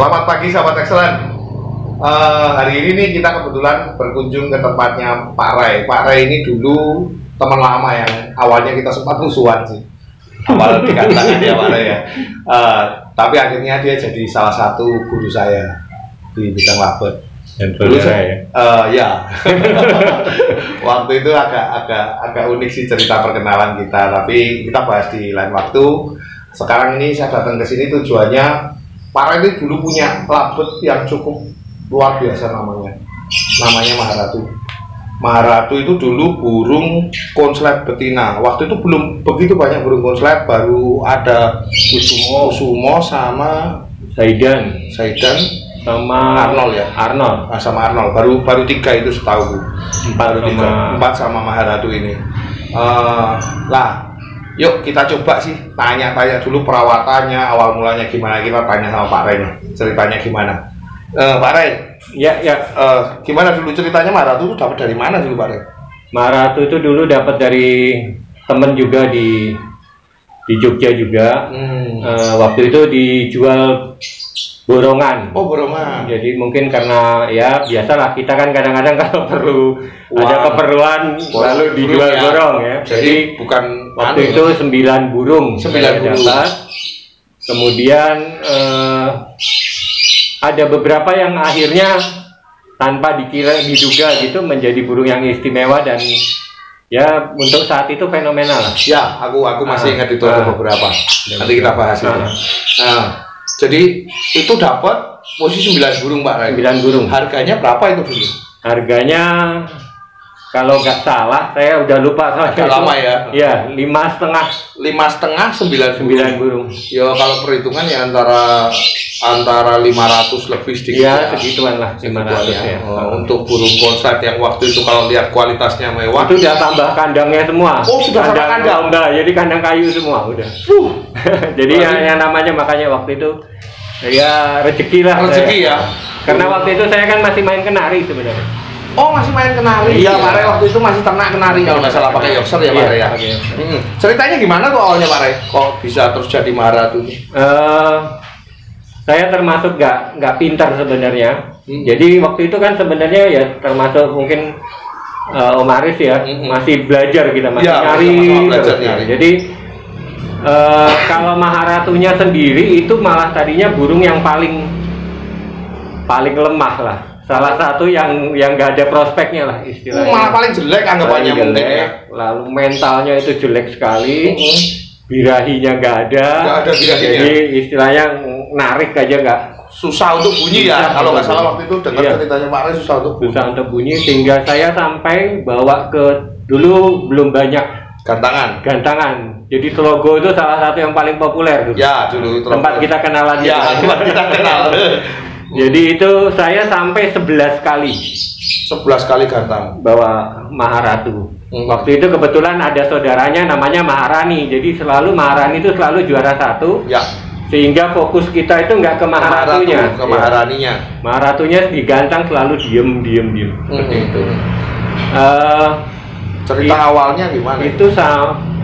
Selamat pagi sahabat Excellent. Hari ini nih kita kebetulan berkunjung ke tempatnya Pak Ray. Pak Ray ini dulu teman lama yang awalnya kita sempat musuhan sih. Awal dikatakan ya Pak Ray ya. Tapi akhirnya dia jadi salah satu guru saya di bidang labet. Dulu saya ya. Waktu itu agak unik sih cerita perkenalan kita, tapi kita bahas di lain waktu. Sekarang ini saya datang ke sini tujuannya Pak Ray ini dulu punya labet yang cukup luar biasa namanya Maharatu. Maharatu itu dulu burung konslet betina. Waktu itu belum begitu banyak burung konslet, baru ada Kusumo sama Saidan sama Arnold ya. Sama Arnold. Baru 3 itu setahu. 4 sama Maharatu ini. Yuk kita coba sih tanya-tanya dulu perawatannya, awal mulanya gimana, kita tanya sama Pak Ray nih, ceritanya gimana. Pak Ray, gimana dulu ceritanya Maharatu itu dapat dari mana dulu Pak Ray? Maharatu itu dulu dapat dari temen juga di Jogja juga. Waktu itu dijual borongan. Oh, borongan. Jadi mungkin karena ya biasalah kita kan kadang-kadang kalau perlu ada keperluan lalu dijual borong ya. Jadi bukan waktu itu 9 burung. 9 burung. Dapat. Kemudian ada beberapa yang akhirnya tanpa diduga gitu menjadi burung yang istimewa dan ya untuk saat itu fenomenal lah. Ya, aku masih ingat itu ada beberapa. Nanti kita bahas itu. Jadi itu dapat posisi 9 burung Pak Ray. 9 burung. Harganya berapa itu dulu? Harganya kalau nggak salah, saya udah lupa soalnya. Lama ya? Iya, 5,5. 9 burung. Ya kalau perhitungan ya antara 500 lebih sedikit. Ya, segituan lah 500 ya. Untuk burung konslet yang waktu itu kalau lihat kualitasnya mewah. Itu udah tambah kandangnya semua. Oh, sudah tambah kandang. Jadi kandang kayu semua udah. Jadi yang namanya makanya waktu itu ya rezeki lah. Rezeki ya. Karena waktu itu saya kan masih main kenari sebenarnya. Oh, masih main kenari. Iya, Pak Ray waktu itu masih ternak kenari kalau nggak salah pakai Yorkshire ya Pak Ray ya. Ceritanya gimana tuh awalnya Pak Ray? Kok bisa terus jadi Maharatu? Saya termasuk nggak pintar sebenarnya. Jadi waktu itu kan sebenarnya ya termasuk mungkin Om Aris ya masih belajar kita masih nyari. Jadi kalau Maharatunya sendiri itu malah tadinya burung yang paling lemah lah. Salah satu yang nggak ada prospeknya lah istilahnya. Malah paling jelek anggapannya mungkin ya. Lalu mentalnya itu jelek sekali. Birahinya nggak ada. Birahinya. Jadi istilahnya narik aja nggak. Susah untuk bunyi ya. Kalau nggak salah waktu itu dengar ceritanya Pak Ray susah untuk bunyi. Sehingga saya sampai bawa ke dulu belum banyak gantangan. Jadi Telogo itu salah satu yang paling populer tuh. Ya, dulu tempat kita kenalan. Ya, tempat kita kenal. Jadi itu saya sampai 11 kali gantang bawa Maharatu. Waktu itu kebetulan ada saudaranya namanya Maharani. Jadi selalu Maharani itu selalu juara 1. Ya. Sehingga fokus kita itu nggak ke Maharatunya. Ke Maharaninya. Maharatunya digantang selalu diem. Seperti itu. Cerita awalnya gimana?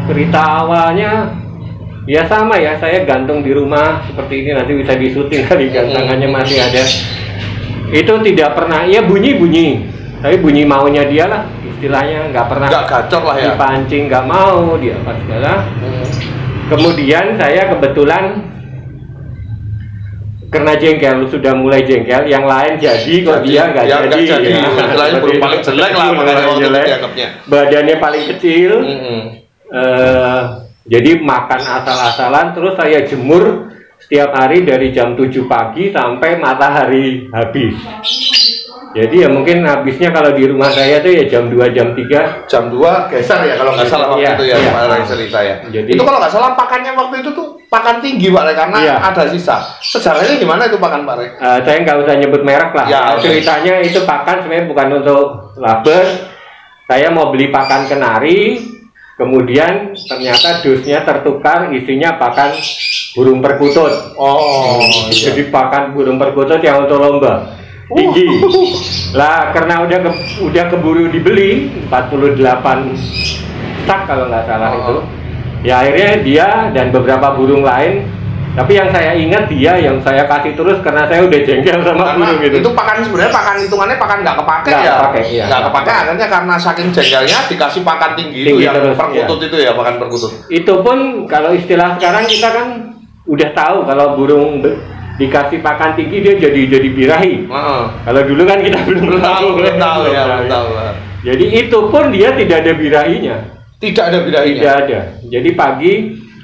Cerita awalnya ya sama ya, saya gantung di rumah seperti ini, nanti bisa disuting kali gantangannya masih ada. Itu tidak pernah, ya bunyi, tapi bunyi maunya dia lah, istilahnya nggak pernah. Nggak gacor lah ya. Dipancing nggak mau, dia apa segala. Kemudian saya kebetulan karena sudah mulai jengkel, yang lain jadi kok dia nggak jadi. Istilahnya burung paling jelek lah, makanya waktu itu dianggapnya. Badannya paling kecil. Jadi makan asal-asalan, terus saya jemur setiap hari dari jam 7 pagi sampai matahari habis. Jadi ya mungkin habisnya kalau di rumah saya tuh ya jam 2, jam 3. Jam 2 geser ya kalau nggak salah waktu itu ya, Pak Ray cerita ya. Jadi, itu kalau nggak salah pakannya waktu itu tuh pakan tinggi Pak Ray, karena ada sisa. Sejarahnya gimana itu pakan Pak Ray? Saya nggak usah nyebut merek lah. Ya, ceritanya itu pakan sebenarnya bukan untuk labet. Saya mau beli pakan kenari. Kemudian ternyata dusnya tertukar, isinya pakan burung perkutut. Jadi pakan burung perkutut yang untuk lomba tinggi. Lah karena udah keburu dibeli 48 tak kalau nggak salah itu. Ya akhirnya dia dan beberapa burung lain Tapi yang saya ingat dia yang saya kasih terus karena saya udah jengkel sama burung gitu. Itu pakan sebenarnya pakan hitungannya pakan nggak kepake ya. Iya. Nggak kepake akhirnya karena saking jengkelnya dikasih pakan tinggi itu yang terus, perkutut itu ya, pakan perkutut. Itu pun kalau istilah sekarang kita kan udah tahu kalau burung dikasih pakan tinggi dia jadi birahi. Kalau dulu kan kita belum tahu ya. Jadi itu pun dia tidak ada birahinya. Tidak ada birahinya. Tidak ada. Jadi pagi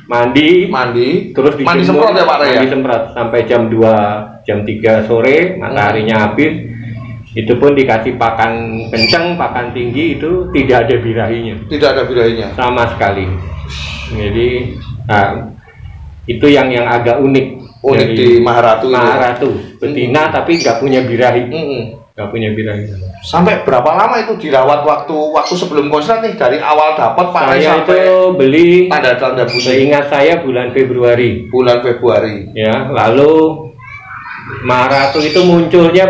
mandi terus dijemur, mandi semprot ya Pak Rey, mandi semprot sampai jam 2 jam 3 sore mataharinya habis. Itu pun dikasih pakan kencang, pakan tinggi, itu tidak ada birahinya. Tidak ada birahinya sama sekali. Jadi itu yang agak unik di Maharatu betina tapi nggak punya birahi. Nggak punya birahi. Sampai berapa lama itu dirawat waktu sebelum konslet nih, dari awal dapat Pak Rey saya sampai itu beli tanda bunyi? Seingat saya bulan Februari. Ya, lalu Maharatu itu munculnya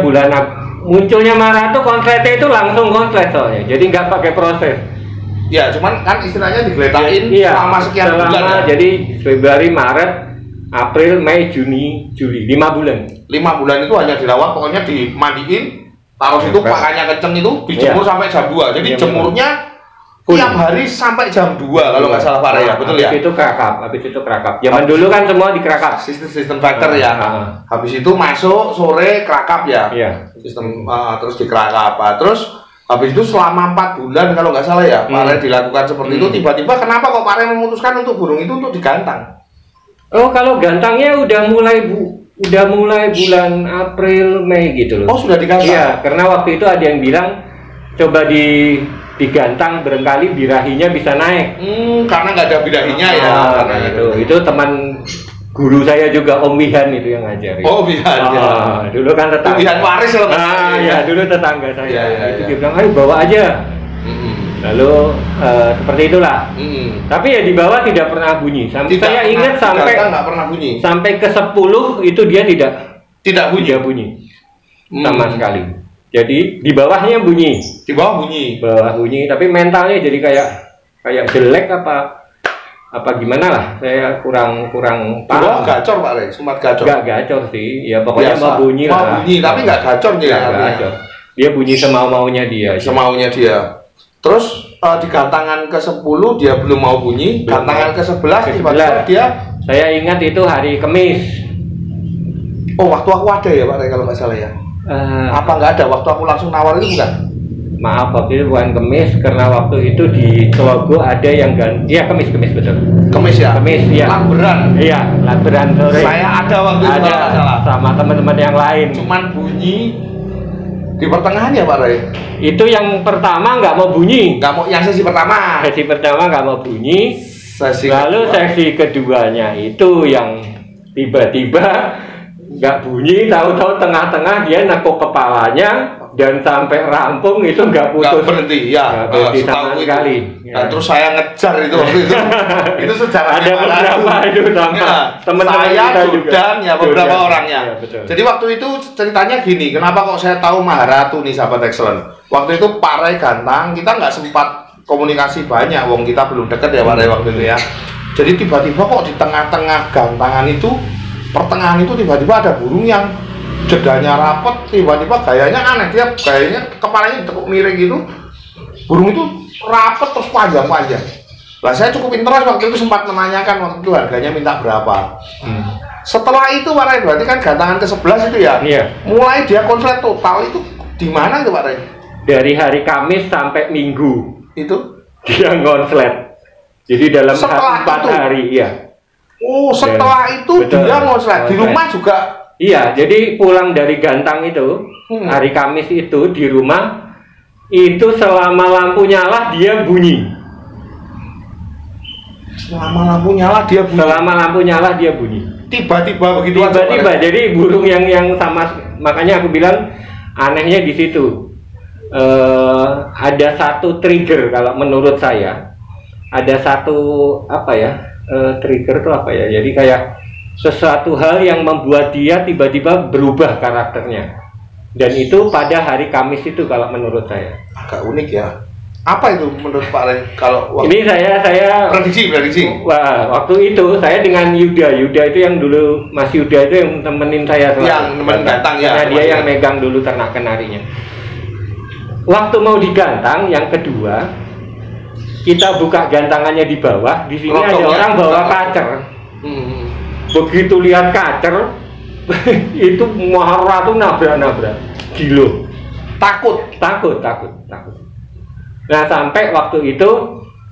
Maharatu konsletnya itu langsung konslet soalnya. Jadi nggak pakai proses. Ya, cuman kan istilahnya digeletakin selama sekian bulan ya? Jadi Februari, Maret, April, Mei, Juni, Juli, 5 bulan. 5 bulan itu hanya dirawat, pokoknya dimandiin, taruh situ pakannya kenceng itu, dijemur sampai jam 2. Jadi jemurnya tiap hari sampai jam 2 kalau nggak salah Pak Rey ya, betul ya? Habis itu kerakap. Zaman dulu kan semua dikerakap. Sistem factor ya. Habis itu masuk sore kerakap ya. Sistem terus dikerakap. Terus habis itu selama 4 bulan kalau nggak salah ya, Pak Rey dilakukan seperti itu. Tiba-tiba kenapa kok Pak Rey memutuskan untuk burung itu untuk digantang? Oh, kalau gantangnya udah mulai bulan April, Mei gitu loh. Oh, sudah digantang? Iya, karena waktu itu ada yang bilang coba digantang barangkali birahinya bisa naik. Karena nggak ada birahinya ya. Karena itu teman guru saya juga Om Wihan itu yang ngajarin. Oh, Wihan. Dulu kan tetangga. Wihan waris loh. Ya, dulu tetangga saya. Itu dia bilang, ayo bawa aja. Lalu seperti itulah. Tapi ya di bawah tidak pernah bunyi. Saya ingat nggak pernah bunyi. Sampai ke 10 itu dia tidak bunyi. Sama sekali. Jadi di bawahnya bunyi. Di bawah bunyi. Tapi mentalnya jadi kayak jelek apa gimana lah. Saya kurang paham. Gacor Pak Rey, sempat gacor. Nggak gacor sih. Ya pokoknya biasa. Mau bunyi lah. Mau bunyi tapi nggak gacor dia. Dia bunyi semau-maunya dia. Semaunya dia. Terus di gantangan ke-10 dia belum mau bunyi, gantangan ke-11 tiba-tiba dia. Saya ingat itu hari Kamis. Oh, waktu aku ada ya Pak Rey kalau nggak salah ya. Apa nggak ada? Waktu aku langsung nawar itu bukan? Maaf, waktu itu bukan Kamis karena waktu itu di Celogo ada yang Iya, Kamis betul. Kamis ya. Lakberan. Iya, lakberan sore. Saya ada waktu itu kalau nggak salah. Sama teman-teman yang lain. Cuman bunyi di pertengahan ya Pak Rey. Itu yang pertama nggak mau bunyi. Yang sesi pertama. Sesi pertama nggak mau bunyi. Lalu sesi keduanya itu yang tiba-tiba nggak bunyi, tahu-tahu tengah-tengah dia nekuk kepalanya dan sampai rampung itu nggak berhenti ya. Sama sekali. Nah, terus saya ngejar itu waktu itu. Itu sejarahnya ada beberapa itu sama teman-teman saya Jordan ya beberapa orangnya. Jadi waktu itu ceritanya gini, kenapa kok saya tahu Maharatu nih sahabat excellent. Waktu itu Pak Rey gantang, kita nggak sempat komunikasi banyak, wong kita belum deket ya Pak Rey waktu itu ya. Jadi tiba-tiba kok di tengah-tengah gantangan itu, pertengahan itu tiba-tiba ada burung yang jedanya rapet, tiba-tiba gayanya aneh, dia gayanya kepalanya ditekuk miring gitu. Burung itu rapet terus panjang-panjang. Lah saya cukup interest waktu itu, sempat menanyakan waktu itu harganya minta berapa. Setelah itu Pak Rey, berarti kan gantangan ke-11 itu ya. Mulai dia konslet total itu di mana itu Pak Rey? Dari hari Kamis sampai Minggu itu dia konslet. Jadi dalam 4 hari iya. Oh, setelah itu dia konslet di rumah juga. Iya, jadi pulang dari gantang itu hari Kamis itu di rumah itu selama lampu nyala dia bunyi. Selama lampu nyala dia bunyi. Tiba-tiba begitu aja. Tiba-tiba. Jadi burung yang sama, makanya aku bilang anehnya di situ. Ada satu trigger kalau menurut saya. Ada satu trigger itu apa ya? Jadi kayak sesuatu hal yang membuat dia tiba-tiba berubah karakternya. Dan itu pada hari Kamis itu kalau menurut saya. Agak unik ya. Apa itu menurut Pak Rey? Kalau ini saya prediksi. Wah, waktu itu saya dengan Yuda itu yang dulu Mas Yuda itu yang temenin saya selalu. Yang nemenin gantang ya. Karena dia yang megang dulu ternak kenarinya. Waktu mau digantang yang kedua, kita buka gantangannya di bawah. Di sini ada orang bawa kacer. Begitu lihat kacer, itu Maharatu nabrak. Gilo. Takut. Nah sampai waktu itu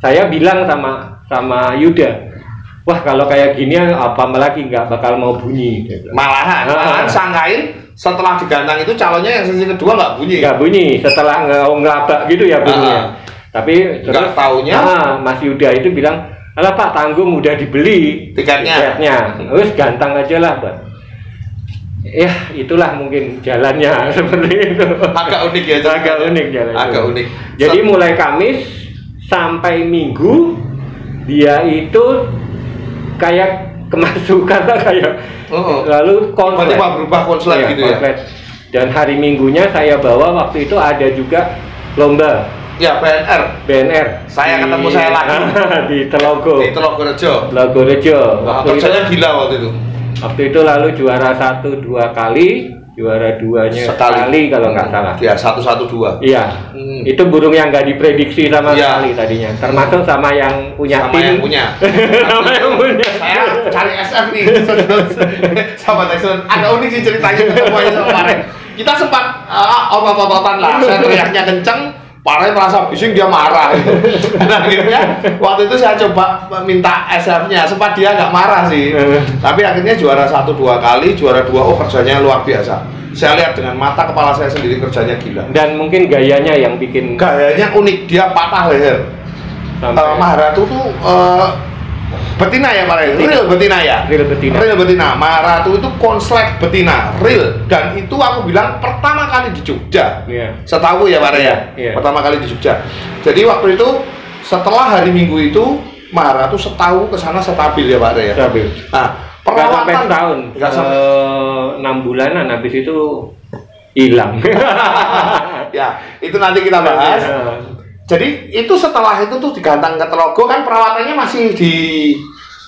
saya bilang sama Yuda, wah kalau kayak gini apa lagi nggak bakal mau bunyi. Malahan sangkain setelah digantang itu calonnya yang sesi kedua nggak bunyi. Setelah ngelabak gitu ya bunyinya. Tapi terus taunya Mas Yuda itu bilang, alah Pak tanggung udah dibeli tiketnya, terus gantang aja lah Pak. Ya itulah mungkin jalannya seperti itu. Agak unik ya. Agak unik. Jadi mulai Kamis sampai Minggu dia itu kayak kemasukan kayak lalu konslet. Berubah konslet gitu ya. Dan hari Minggunya saya bawa waktu itu ada juga lomba. Ya BNR. Saya ketemu saya lagi di Telogo. Di Telogo Rejo. Kerjanya gila waktu itu. Waktu itu lalu juara 1 2 kali, juara 2-nya sekali kalau nggak salah. Ya 1-1-2. Iya. Itu burung yang nggak diprediksi sama sekali tadinya. Termasuk sama yang punya tim. Sama yang punya. Saya cari SF nih. Sama Texon. Agak unik sih ceritanya ketemuannya sama Pak Rey. Kita sempat otot-ototan lah. Saya teriaknya kenceng. Pak Rey merasa bising, dia marah gitu. Nah akhirnya waktu itu saya coba minta SF-nya, sempat dia nggak marah sih. Tapi akhirnya juara 1-2 kali, juara 2, kerjanya luar biasa. Saya lihat dengan mata kepala saya sendiri kerjanya gila. Dan mungkin gayanya yang bikin. Gayanya unik, dia patah leher. Maharatu tuh betina ya Pak Rey? Real betina. Maharatu itu konslet betina, real. Dan itu aku bilang pertama kali di Jogja. Setahu ya Pak Rey ya? Pertama kali di Jogja. Jadi waktu itu setelah hari Minggu itu Maharatu setahu kesana stabil ya Pak Rey ya? Stabil. Nah, perawatan tahun. Nggak sampai 6 bulanan habis itu hilang. Ya, itu nanti kita bahas. Jadi itu setelah itu tuh digantang ke Telogo kan perawatannya masih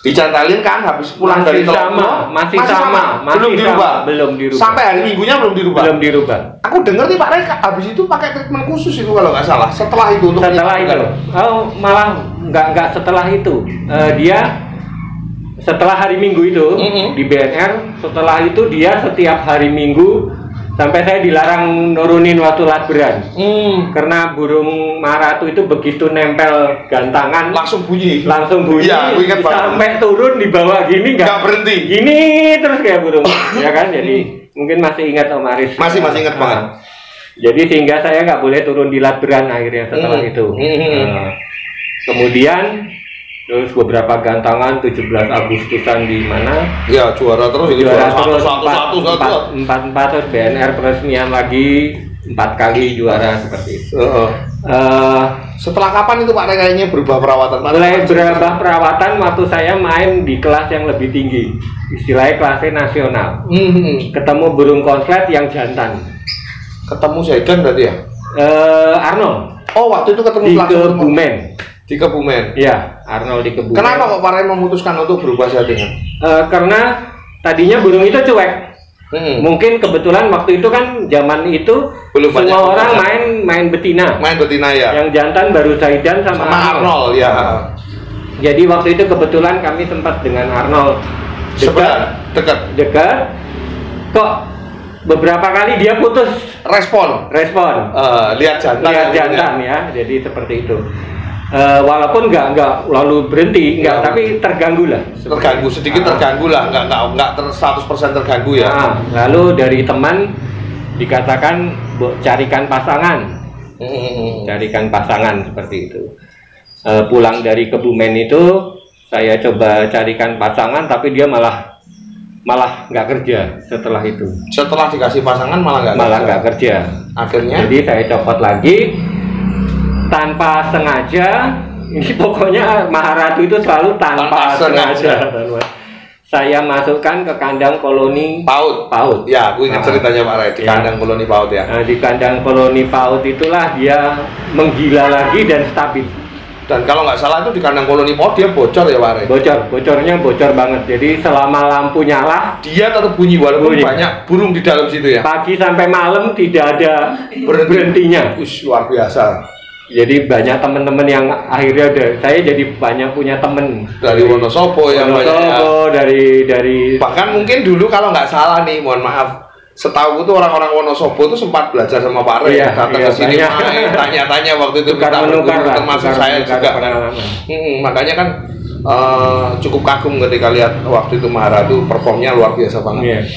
dicantalin kan habis pulang dari Telogo masih sama. Belum dirubah. Sampai hari Minggunya belum dirubah. Aku dengar nih Pak Rey habis itu pakai treatment khusus itu kalau nggak salah. Setelah itu malah nggak setelah itu. Dia setelah hari Minggu itu di BNR, setelah itu dia setiap hari Minggu sampai saya dilarang nurunin waktu labran. Karena burung Maharatu itu begitu nempel gantangan langsung bunyi. Ya, sampai turun di bawah gini nggak berhenti. Gini terus kayak burung. Ya kan, jadi mungkin masih ingat Om Aris. Masih ingat banget. Jadi sehingga saya nggak boleh turun di labran akhirnya setelah itu. Kemudian terus beberapa gantangan 17 Agustusan di mana? Ya juara terus. Juara terus 4 terus BNR peresmian lagi 4 kali juara seperti itu. Setelah kapan itu Pak Rey kayaknya berubah perawatan? Mulai berubah perawatan waktu saya main di kelas yang lebih tinggi, istilahnya kelasnya nasional. Ketemu burung konslet yang jantan. Ketemu Zaidan berarti ya? Arnold. Oh waktu itu ketemu di Kebumen. Di Kebumen. Iya, Arnold di Kebumen. Kenapa kok Pak Rey memutuskan untuk berubah settingan? Karena tadinya burung itu cuek. Mungkin kebetulan waktu itu kan zaman itu belum semua orang main betina. Main betina ya. Yang jantan baru Zaidan sama Arnold ya. Jadi waktu itu kebetulan kami sempat dengan Arnold dekat. Kok beberapa kali dia putus respon. Lihat jantan ya. Jadi seperti itu. Walaupun nggak lalu berhenti, tapi terganggu lah. Sedikit terganggu lah, nggak 100% terganggu ya. Lalu dari teman dikatakan carikan pasangan, carikan pasangan seperti itu. Pulang dari Kebumen itu saya coba carikan pasangan, tapi dia malah nggak kerja setelah itu. Setelah dikasih pasangan malah nggak kerja. Akhirnya? Jadi saya copot lagi. Tanpa sengaja, ini pokoknya Maharatu itu selalu tanpa sengaja. saya masukkan ke kandang koloni PAUD. PAUD. Ya, aku ingat ceritanya Pak Ray di kandang koloni PAUD ya. Nah, di kandang koloni PAUD itulah dia menggila lagi dan stabil. Dan kalau nggak salah itu di kandang koloni PAUD dia bocor ya Pak Ray. Bocornya bocor banget. Jadi selama lampu nyala dia tetap bunyi walaupun banyak burung di dalam situ ya. Pagi sampai malam tidak ada berhentinya. Luar biasa. Jadi banyak teman-teman yang akhirnya saya jadi banyak punya temen dari Wonosobo yang banyak dari bahkan mungkin dulu kalau nggak salah nih, mohon maaf, setahu tuh orang-orang Wonosobo tuh sempat belajar sama Pak Ray, datang ke sini main, tanya-tanya waktu itu kita berguru, termasuk saya juga kan. Makanya kan cukup kagum ketika lihat waktu itu Maharatu performnya luar biasa banget.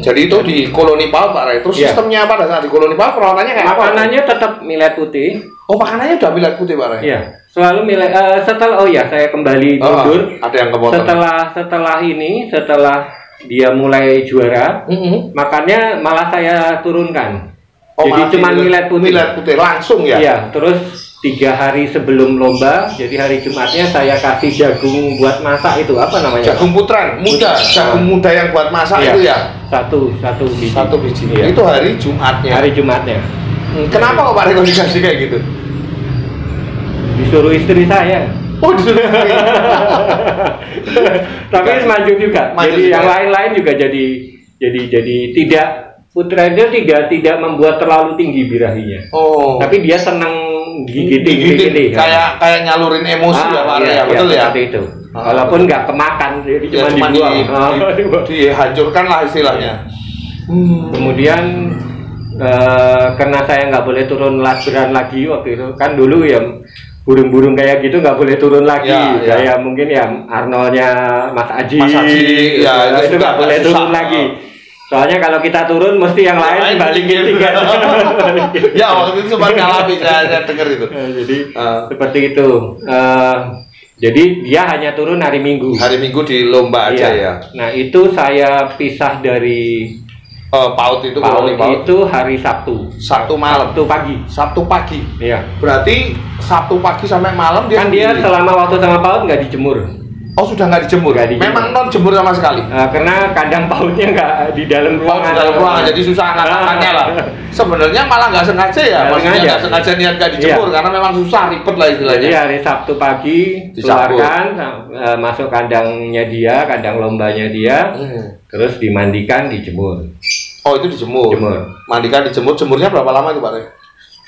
Jadi itu di koloni PAUD Pak Ray. Terus sistemnya pada saat di koloni PAUD perawatannya kayak apa? Makanannya tetap millet putih. Oh, makanannya udah millet putih Pak Ray? Iya, selalu millet. Setelah saya kembali mundur. Ada yang kepotong. Setelah dia mulai juara, makannya malah saya turunkan. Jadi cuma millet putih. Millet putih langsung ya? Iya, terus 3 hari sebelum lomba, jadi hari Jumatnya saya kasih jagung buat masak itu apa namanya? Jagung putran muda, jagung muda yang buat masak itu ya? Satu biji. Satu biji. Iya. Itu hari Jumatnya. Hari Jumatnya. Kenapa kok Pak Ray dikasih kayak gitu? Disuruh istri saya. Oh, disuruh istri. Tapi maju juga. Jadi yang lain-lain juga jadi tidak putra dia tidak membuat terlalu tinggi birahinya. Oh. Tapi dia senang gigit. Kayak nyalurin emosi ya Pak Ray, betul ya? Seperti itu. Walaupun nggak kemakan, jadi cuma dihancurkan lah istilahnya. Kemudian karena saya nggak boleh turun lasberan lagi waktu itu, kan dulu ya burung-burung kayak gitu nggak boleh turun lagi. Kayak mungkin ya Arnoldnya Mas Aji ya, itu nggak boleh turun lagi. Soalnya kalau kita turun mesti yang lain balikin tiket. Ya waktu itu sempat ngalamin, saya dengar itu. Jadi seperti itu. Jadi dia hanya turun hari Minggu. Hari Minggu di lomba aja ya. Nah itu saya pisah dari PAUD itu. PAUD itu hari Sabtu. Sabtu malam. Sabtu pagi. Iya. Berarti Sabtu pagi sampai malam dia. Kan dia selama waktu sama PAUD nggak dijemur. Oh, sudah nggak dijemur? Memang non jemur sama sekali? Karena kandang PAUD-nya nggak di dalam ruangan. Di dalam ruangan, jadi susah angkat-angkatnya lah. Sebenarnya malah nggak sengaja ya, maksudnya nggak sengaja niat nggak dijemur, karena memang susah, ribet lah istilahnya. Jadi hari Sabtu pagi keluarkan, masuk kandangnya dia, kandang lombanya dia, terus dimandikan, dijemur. Oh, itu dijemur? Mandikan, dijemur, jemurnya berapa lama itu Pak Ray?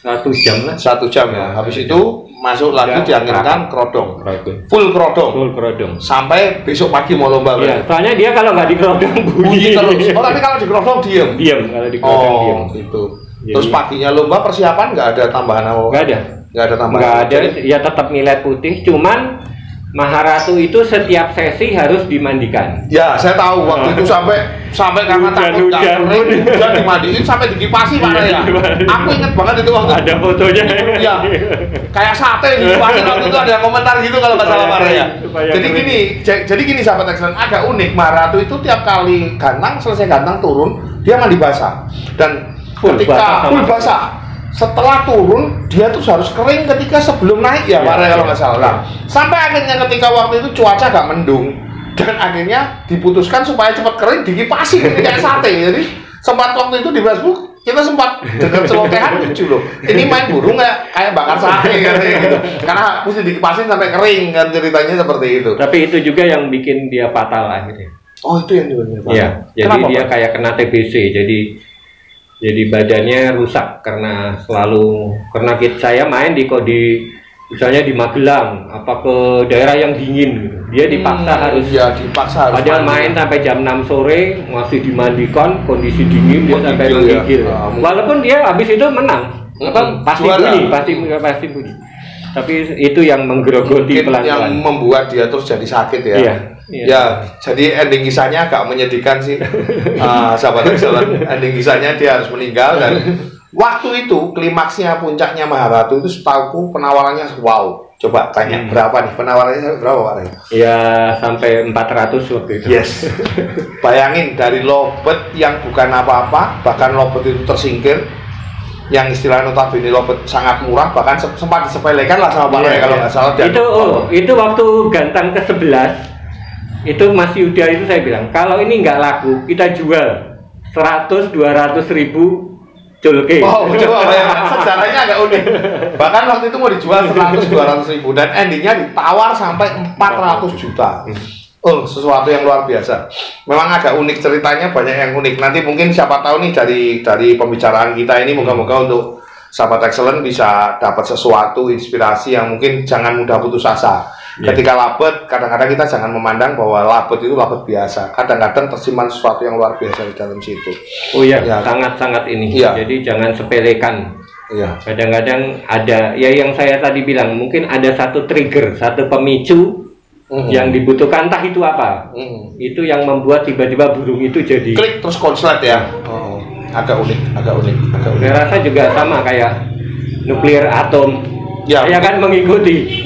1 jam lah. 1 jam ya. Habis itu masuk lagi dianginkan kerodong. Full kerodong. Sampai besok pagi mau lomba. Iya, soalnya dia kalau nggak dikerodong bunyi terus. Oh, tapi kalau dikerodong diem kalau dikerodong diem. Gitu. Terus paginya lomba persiapan nggak ada tambahan apa? Nggak ada tambahan. Nggak ada. Ya tetap millet putih, cuman Maharatu itu setiap sesi harus dimandikan. Ya, saya tahu waktu itu sampai karena takut kering, dimandiin sampai dikipasi Pak Ray ya. Aku inget banget itu waktu. Ada fotonya. Ya, kayak sate dikipasi waktu itu, ada yang komentar gitu kalau nggak salah Pak Ray ya. Jadi gini sahabat excellent, agak unik. Maharatu itu tiap kali gantang selesai gantang turun, dia mandi basah dan ketika full basah. Setelah turun dia tuh harus kering ketika sebelum naik ya Pak Ray kalau nggak salah. Nah, sampai akhirnya ketika waktu itu cuaca agak mendung dan akhirnya diputuskan supaya cepat kering dikipasi kayak sate. Jadi sempat waktu itu di Facebook kita sempat dengar celotehan lucu loh. Ini main burung kayak bakar sate katanya gitu. Karena mesti dikipasin sampai kering kan, ceritanya seperti itu. Tapi itu juga yang bikin dia fatal akhirnya. Oh, itu yang dibikin fatal. Iya. Jadi dia kayak kena TBC. Jadi badannya rusak karena saya main di misalnya di Magelang apa ke daerah yang dingin gitu. Dia dipaksa harus padahal main sampai jam 6 sore masih dimandikan, kondisi dingin dia sampai menggigil. Walaupun dia habis itu menang. Pasti bunyi. Tapi itu yang menggerogoti pelan-pelan. Yang membuat dia terus jadi sakit ya. Iya. Ya, jadi ending kisahnya agak menyedihkan sih. Sahabat excellent, ending kisahnya dia harus meninggal dan waktu itu klimaksnya puncaknya Maharatu itu setahuku penawarannya wow. Coba tanya berapa nih penawarannya, berapa Pak Ray? Ya sampai 400 waktu itu. Yes. Bayangin dari lobet yang bukan apa-apa, bahkan lobet itu tersingkir, yang istilah notabene lobet sangat murah, bahkan sempat disepelekan lah sama Pak Ray kalau nggak salah. Itu waktu gantang ke-11 itu Mas Yuda itu saya bilang, kalau ini nggak laku, kita jual 100-200 ribu julke. Oh, coba bayangkan, sejarahnya agak unik. Bahkan waktu itu mau dijual 100-200 ribu dan endingnya ditawar sampai 400 juta. Oh, sesuatu yang luar biasa. Memang agak unik ceritanya, banyak yang unik. Nanti mungkin siapa tahu nih dari pembicaraan kita ini, moga-moga untuk sahabat excellent bisa dapat sesuatu inspirasi yang mungkin jangan mudah putus asa. Ketika labet, kadang-kadang kita jangan memandang bahwa labet itu labet biasa. Kadang-kadang tersimpan sesuatu yang luar biasa di dalam situ. Oh iya, sangat-sangat ini. Jadi jangan sepelekan. Kadang-kadang ada, ya yang saya tadi bilang, mungkin ada satu trigger, satu pemicu yang dibutuhkan, entah itu apa. Itu yang membuat tiba-tiba burung itu jadi klik terus konslet ya. Agak unik. Saya rasa juga sama kayak nuklir atom. Saya kan mengikuti.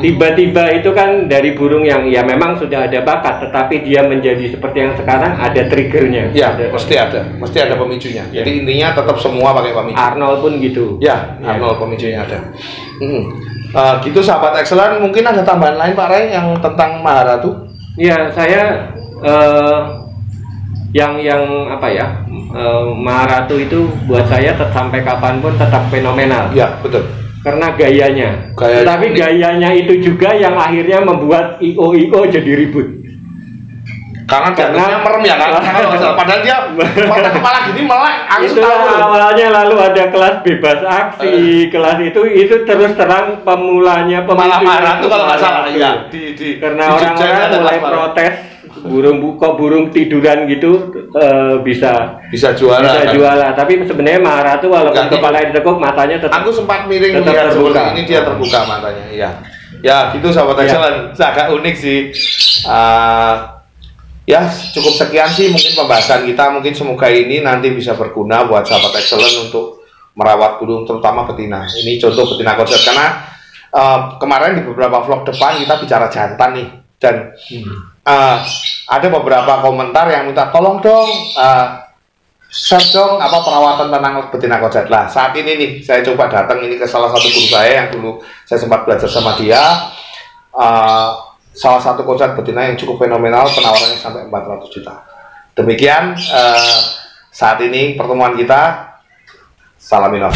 Tiba-tiba itu kan dari burung yang ya memang sudah ada bakat, tetapi dia menjadi seperti yang sekarang, ada triggernya. Pasti ada pemicunya. Jadi intinya tetap semua pakai pemicu. Arnold pun gitu. Arnold pemicunya ada. Gitu sahabat excellent, mungkin ada tambahan lain Pak Ray yang tentang Maharatu? Ya, saya yang apa ya, Maharatu itu buat saya sampai kapanpun tetap fenomenal. Betul. Karena gayanya. Tapi gayanya itu juga yang akhirnya membuat IO jadi ribut. Karena merem ya kan? Padahal dia mata kepala gini melek. Itu awalnya lalu ada kelas bebas aksi, kelas itu terus terang pemulanya malah Maharatu kalau nggak salah. Karena orang-orang mulai protes. Burung tiduran gitu bisa juara. Tapi sebenarnya Maharatu walaupun kepala ditekuk, matanya tetap. Aku sempat miring lihat seperti ini, dia terbuka matanya. Ya gitu sahabat excellent, agak unik sih. Ya cukup sekian sih mungkin pembahasan kita. Mungkin semoga ini nanti bisa berguna buat sahabat excellent untuk merawat burung, terutama betina. Ini contoh betina konsep, karena kemarin di beberapa vlog depan kita bicara jantan nih, dan ada beberapa komentar yang minta tolong dong share dong apa perawatan tentang betina konsep. Lah saat ini nih saya coba datang ini ke salah satu guru saya yang dulu saya sempat belajar sama dia, salah satu konsep betina yang cukup fenomenal, penawarannya sampai 400 juta. Demikian saat ini pertemuan kita. Salam Inof.